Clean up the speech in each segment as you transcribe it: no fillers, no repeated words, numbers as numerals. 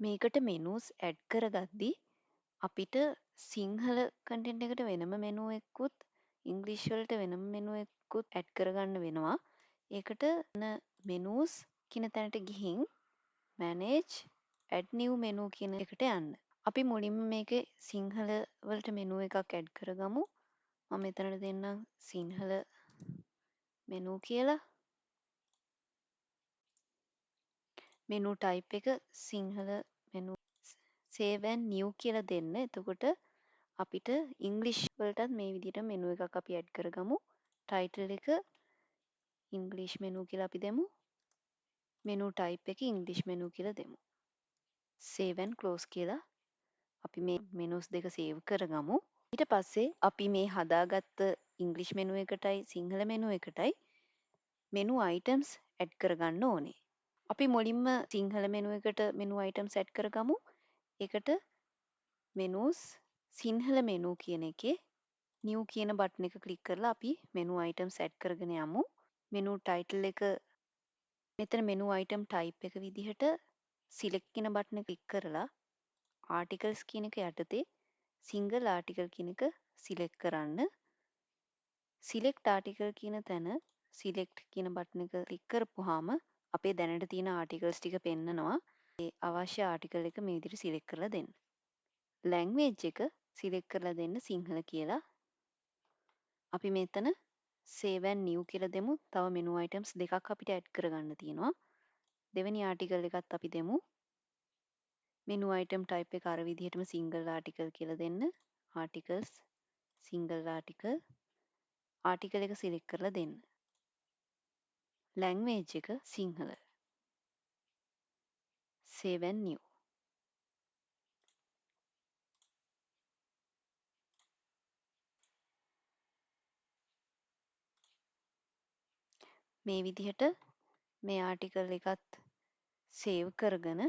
මේකට menus add කරගද්දි අපිට Sinhala content එකට වෙනම menu එකකුත් ඉංග්‍රීසි වලට වෙනම menu එකකුත් add කරගන්න වෙනවා. ඒකට menus කියන තැනට ගිහින් manage add new menu කියන එකට යන්න. අපි මුලින්ම මේකේ සිංහල වලට menu එකක් add කරගමු. මම මෙතනට දෙන්නම් සිංහල menu කියලා. menu type එක Sinhala menu save and new කියලා දෙන්න. එතකොට අපිට ඉංග්‍රීසි වලටත් මේ විදිහට menu එකක් අපි add කරගමු. title එක ඉංග්‍රීසි menu කියලා අපි දෙමු. menu type එක ඉංග්‍රීසි menu කියලා දෙමු. save and close කියලා අපි මේ menus දෙක save කරගමු. ඊට පස්සේ අපි මේ හදාගත්ත ඉංග්‍රීසි menu එකටයි Sinhala menu එකටයි menu items add කරගන්න ඕනේ. අපි මුලින්ම සිංහල menu එකට menu items add කරගමු. ඒකට menus සිංහල menu කියන එකේ new කියන බටන් එක ක්ලික් කරලා අපි menu items add කරගෙන යමු. menu title එක මෙතන menu item type එක විදිහට select කියන බටන් එක ක්ලික් කරලා articles කියන එක යටතේ single article කියන එක select කරන්න. select article කියන තැන select කියන බටන් එක ක්ලික් කරපුවාම අපේ දැනට තියෙන articles ටික පෙන්නනවා. ඒ අවශ්‍ය article එක මේ විදිහට select කරලා දෙන්න. language එක select කරලා දෙන්න සිංහල කියලා. අපි මෙතන save and new කියලා දෙමු. තව menu items දෙකක් අපිට add කරගන්න තියෙනවා. දෙවෙනි article එකත් අපි දෙමු. menu item type එක අර විදිහටම single article කියලා දෙන්න. articles single article article එක select කරලා දෙන්න. language එක සිංහල. save and new. මේ විදිහට මේ ආටිකල් එකත් සේව් කරගෙන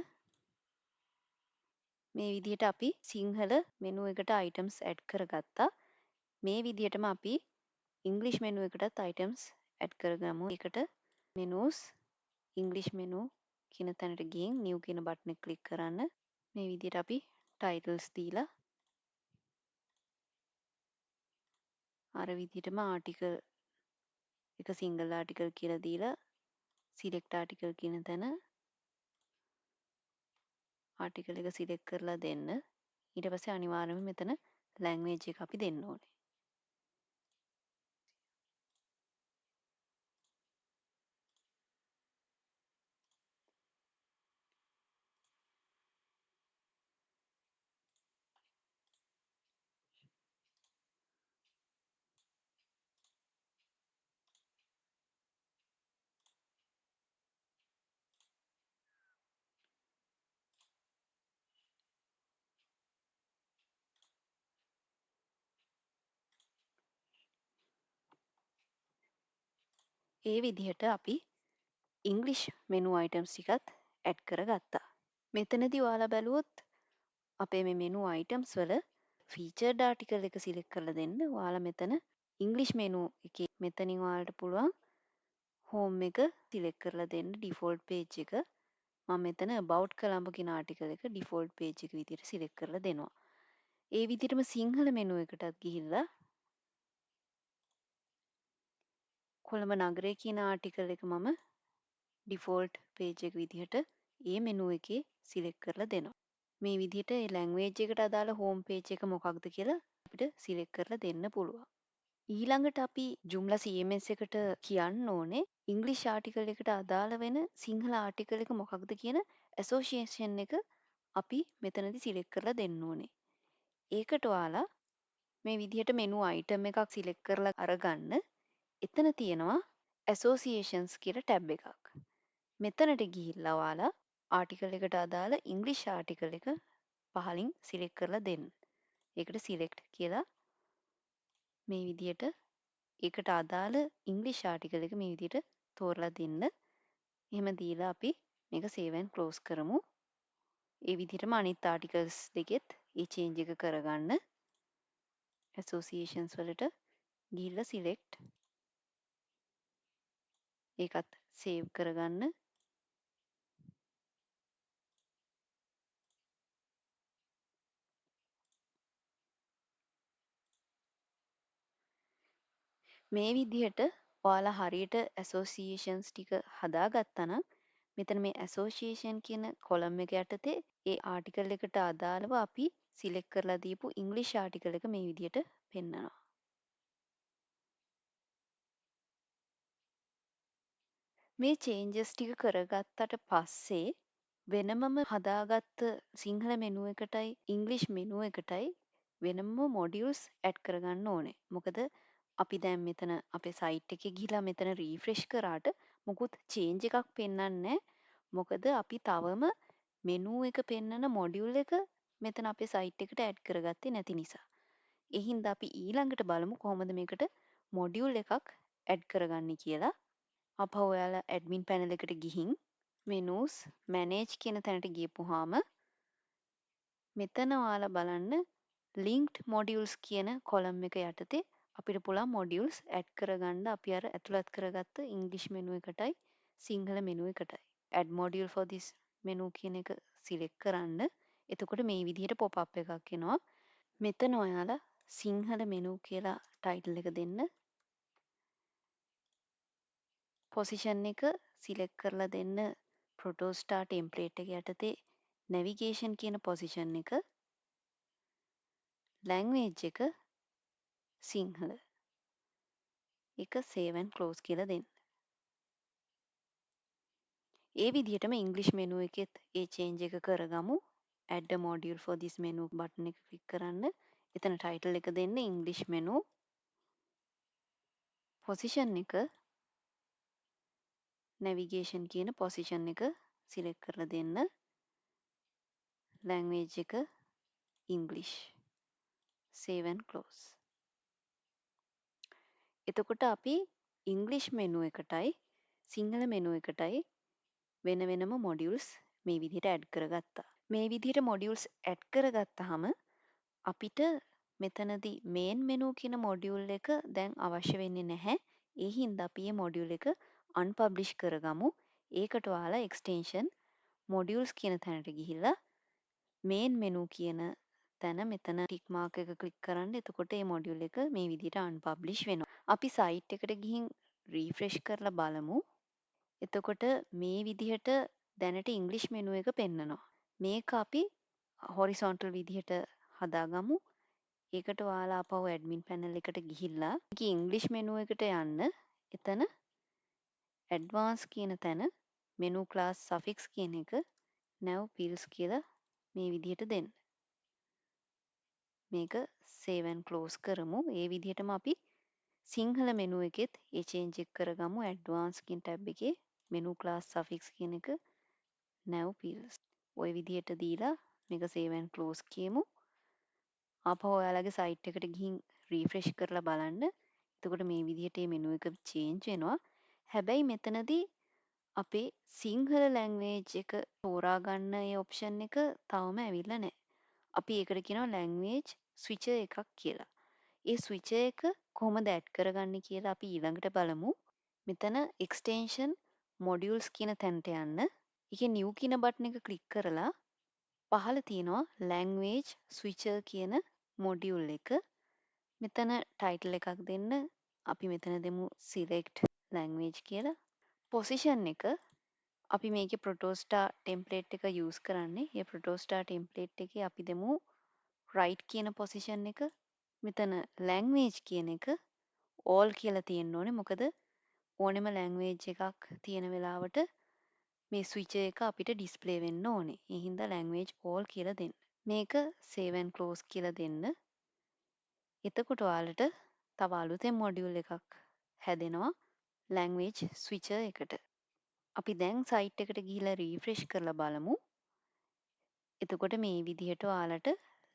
මේ විදිහට අපි සිංහල මෙනු එකට items add කරගත්තා. මේ විදිහටම අපි ඉංග්‍රීසි මෙනු එකටත් items add කරගමු. ඒකට menus English menu කියන තැනට ගිහින් new කියන බටන් එක ක්ලික් කරන්න. මේ විදිහට අපි titles දීලා අර විදිහටම article එක single article කියලා දීලා select article කියන තැන article එක select කරලා දෙන්න. ඊට පස්සේ අනිවාර්යයෙන්ම මෙතන language එක අපි දෙන්න ඕනේ. ඒ විදිහට අපි English menu items ටිකත් add කරගත්තා. මෙතනදී ඔයාලා බැලුවොත් අපේ මේ menu items වල featured article එක select කරලා දෙන්න. ඔයාලා මෙතන English menu එකේ මෙතනින් ඔයාලට පුළුවන් home එක select කරලා දෙන්න default page එක. මම මෙතන about Colombo කියන article එක default page එක විදිහට select කරලා දෙනවා. ඒ විදිහටම සිංහල menu එකටත් ගිහිල්ලා කොළඹ නගරය කියන ආටිකල් එක මම ඩිෆෝල්ට් පේජ් එක විදිහට ඒ මෙනු එකේ සිලෙක්ට් කරලා දෙනවා. මේ විදිහට ඒ ලැන්ග්වේජ් එකට අදාළ හෝම් පේජ් එක මොකක්ද කියලා අපිට සිලෙක්ට් කරලා දෙන්න පුළුවන්. ඊළඟට අපි Joomla CMS එකට කියන්න ඕනේ ඉංග්‍රීසි ආටිකල් එකට අදාළ වෙන සිංහල ආටිකල් එක මොකක්ද කියන ඇසෝසියේෂන් එක අපි මෙතනදී සිලෙක්ට් කරලා දෙන්න ඕනේ. ඒකට ඔයාලා මේ විදිහට මෙනු අයිටම් එකක් සිලෙක්ට් කරලා අරගන්න. එතන තියෙනවා associations කියලා ටැබ් එකක්. මෙතනට ගිහිල්ලා ඔයාලා ආටිකල් එකට අදාළ ඉංග්‍රීසි ආටිකල් එක පහලින් සිලෙක්ට් කරලා දෙන්න. ඒකට select කියලා මේ විදිහට ඒකට අදාළ ඉංග්‍රීසි ආටිකල් එක මේ විදිහට තෝරලා දෙන්න. එහෙම දීලා අපි මේක save and close කරමු. ඒ විදිහටම අනිත් ආටිකල්ස් දෙකෙත් ඒ change එක කරගන්න. associations වලට ගිහිල්ලා select ඒකත් save කරගන්න. මේ විදිහට ඔයාලා හරියට ඇසෝසියේෂන්ස් ටික හදාගත්තා නම් මෙතන මේ ඇසෝසියේෂන් කියන කොලම් එක යටතේ ඒ ආටිකල් එකට අදාළව අපි සිලෙක්ට් කරලා දීපු ඉංග්‍රීසි ආටිකල් එක මේ විදිහට පෙන්නනවා. මේ චේන්ජස් ටික කරගත්තට පස්සේ වෙනමම හදාගත්ත සිංහල මෙනුව එකටයි ඉංග්‍රීසි මෙනුව එකටයි වෙනම මොඩියුල්ස් ඇඩ් කරගන්න ඕනේ. මොකද අපි දැන් මෙතන අපේ සයිට් එකේ ගිහිලා මෙතන රීෆ්‍රෙෂ් කරාට මොකුත් චේන්ජ් එකක් පෙන්වන්නේ නැහැ. මොකද අපි තවම මෙනු එක පෙන්වන මොඩියුල් එක මෙතන අපේ සයිට් එකට ඇඩ් කරගත්තේ නැති නිසා. ඒ හින්දා අපි ඊළඟට බලමු කොහොමද මේකට මොඩියුල් එකක් ඇඩ් කරගන්නේ කියලා. අප ඔයාලා ඇඩ්මින් පැනල් එකට ගිහින් මෙනූස් මැනේජ් කියන තැනට ගියපුවාම මෙතන ඔයාලා බලන්න ලින්ක්ඩ් මොඩියුල්ස් කියන කොලම් එක යටතේ අපිට පුළුවන් මොඩියුල්ස් ඇඩ් කරගන්න අපි අර ඇතුළත් කරගත්ත ඉංග්‍රීසි මෙනු එකටයි සිංහල මෙනු එකටයි. add module for this menu කියන එක සිලෙක්ට් කරන්න. එතකොට මේ විදිහට pop up එකක් එනවා. මෙතන ඔයාලා සිංහල මෙනු කියලා ටයිටල් එක දෙන්න. පොසිෂන් එක සිලෙක්ට් කරලා දෙන්න ප්‍රොටෝස්ටාර් ටෙම්ප්ලේට් එක යටතේ නැවිගේෂන් කියන පොසිෂන් එක ලැන්ග්වේජ් එක සිංහල එක save and close කියලා දෙන්න. ඒ විදිහටම ඉංග්‍රීසි මෙනු එකෙත් ඒ චේන්ජ් එක කරගමු. add a module for this menu button එක ක්ලික් කරන්න. එතන ටයිටල් එක දෙන්න ඉංග්‍රීසි මෙනු. පොසිෂන් එක නැවිගේෂන් කියන පොසිෂන් එක සිලෙක්ට් කරලා දෙන්න. ලැන්ග්වේජ් එක ඉංග්‍රීසි save and close. එතකොට අපි ඉංග්‍රීසි මෙනු එකටයි සිංහල මෙනු එකටයි වෙන වෙනම මොඩියුල්ස් මේ විදිහට ඇඩ් කරගත්තා. මේ විදිහට මොඩියුල්ස් ඇඩ් කරගත්තාම අපිට මෙතනදී මේන් මෙනු කියන මොඩියුල් එක දැන් අවශ්‍ය වෙන්නේ නැහැ. ඒ හින්දා අපි මේ මොඩියුල් එක අන්පබ්ලිෂ් කරගමු. ඒකට ඔයාලා එක්ස්ටෙන්ෂන් මොඩියුල්ස් කියන තැනට ගිහිල්ලා මේන් මෙනු කියන තැන මෙතන ටික් මාක් එක ක්ලික් කරන්න. එතකොට මේ මොඩියුල් එක මේ විදිහට අන්පබ්ලිෂ් වෙනවා. අපි සයිට් එකට ගිහින් රීෆ්‍රෙෂ් කරලා බලමු. එතකොට මේ විදිහට දැනට ඉංග්‍රීසි මෙනු එක පෙන්නනවා. මේක අපි හොරිසොන්ටල් විදිහට හදාගමු. ඒකට ඔයාලා ආපහු ඇඩ්මින් පැනල් එකට ගිහිල්ලා මේකේ ඉංග්‍රීසි මෙනු එකට යන්න. එතන ඇඩ්වාන්ස් කියන තැන මෙනු ක්ලාස් සෆික්ස් කියන එක nav pills කියලා මේ විදිහට දෙන්න. මේක save and close කරමු. ඒ විදිහටම අපි සිංහල මෙනු එකෙත් ඒ චේන්ජ් එක කරගමු. ඇඩ්වාන්ස් කියන ටැබ් එකේ මෙනු ක්ලාස් සෆික්ස් කියන එක nav pills. ওই විදිහට දීලා මේක save and close කියමු. ආපහු ඔයාලගේ සයිට් එකට ගිහින් රීෆ්‍රෙෂ් කරලා බලන්න. එතකොට මේ විදිහට මේ මෙනු එක චේන්ජ් වෙනවා. හැබැයි මෙතනදී අපේ සිංහල ලැන්ග්වේජ් එක තෝරා ගන්න ඒ ඔප්ෂන් එක තවම ඇවිල්ලා නැහැ. අපි ඒකට කියනවා ලැන්ග්වේජ් ස්විචර් එකක් කියලා. ඒ ස්විචර් එක කොහොමද ඇඩ් කරගන්නේ කියලා අපි ඊළඟට බලමු. මෙතන එක්ස්ටෙන්ෂන් මොඩියුල්ස් කියන තැනට යන්න. ඒකේ නිව් කියන බටන් එක ක්ලික් කරලා පහළ තියෙනවා ලැන්ග්වේජ් ස්විචර් කියන මොඩියුල් එක. මෙතන ටයිටල් එකක් දෙන්න. අපි මෙතන දෙමු select language කියලා. පොසිෂන් එක අපි මේකේ ප්‍රොටෝස්ටාර් ටෙම්ප්ලේට් එක යූස් කරන්නේ. ඒ ප්‍රොටෝස්ටාර් ටෙම්ප්ලේට් එකේ අපි දෙමු right කියන පොසිෂන් එක. මෙතන language කියන එක all කියලා තියෙන්න ඕනේ. මොකද ඕනෙම language එකක් තියෙන වෙලාවට මේ ස්විචර් එක අපිට ඩිස්ප්ලේ වෙන්න ඕනේ. ඒ හින්දා language all කියලා දෙන්න. මේක save and close කියලා දෙන්න. එතකොට ඔයාලට තව අලුතෙන් මොඩියුල් එකක් හැදෙනවා language switcher එකට. අපි දැන් සයිට් එකට ගිහිල්ලා රීෆ්‍රෙෂ් කරලා බලමු. එතකොට මේ විදිහට ඔයාලට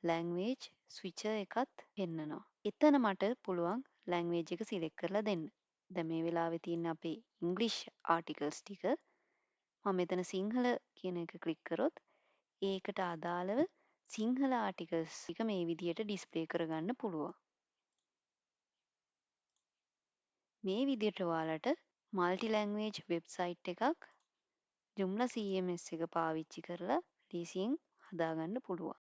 language switcher එකත් පෙන්නනවා. එතන මට පුළුවන් language එක සිලෙක්ට් කරලා දෙන්න. දැන් මේ වෙලාවේ තියෙන අපේ ඉංග්‍රීසි ආටිකල්ස් ටික මම මෙතන සිංහල කියන එක ක්ලික් කරොත් ඒකට අදාළව සිංහල ආටිකල්ස් ටික මේ විදිහට ඩිස්ප්ලේ කරගන්න පුළුවන්. මේ විදිහට ඔයාලට මල්ටි ලැන්ග්වේජ් වෙබ්සයිට් එකක් Joomla CMS එක පාවිච්චි කරලා ලීසියෙන් හදාගන්න පුළුවන්.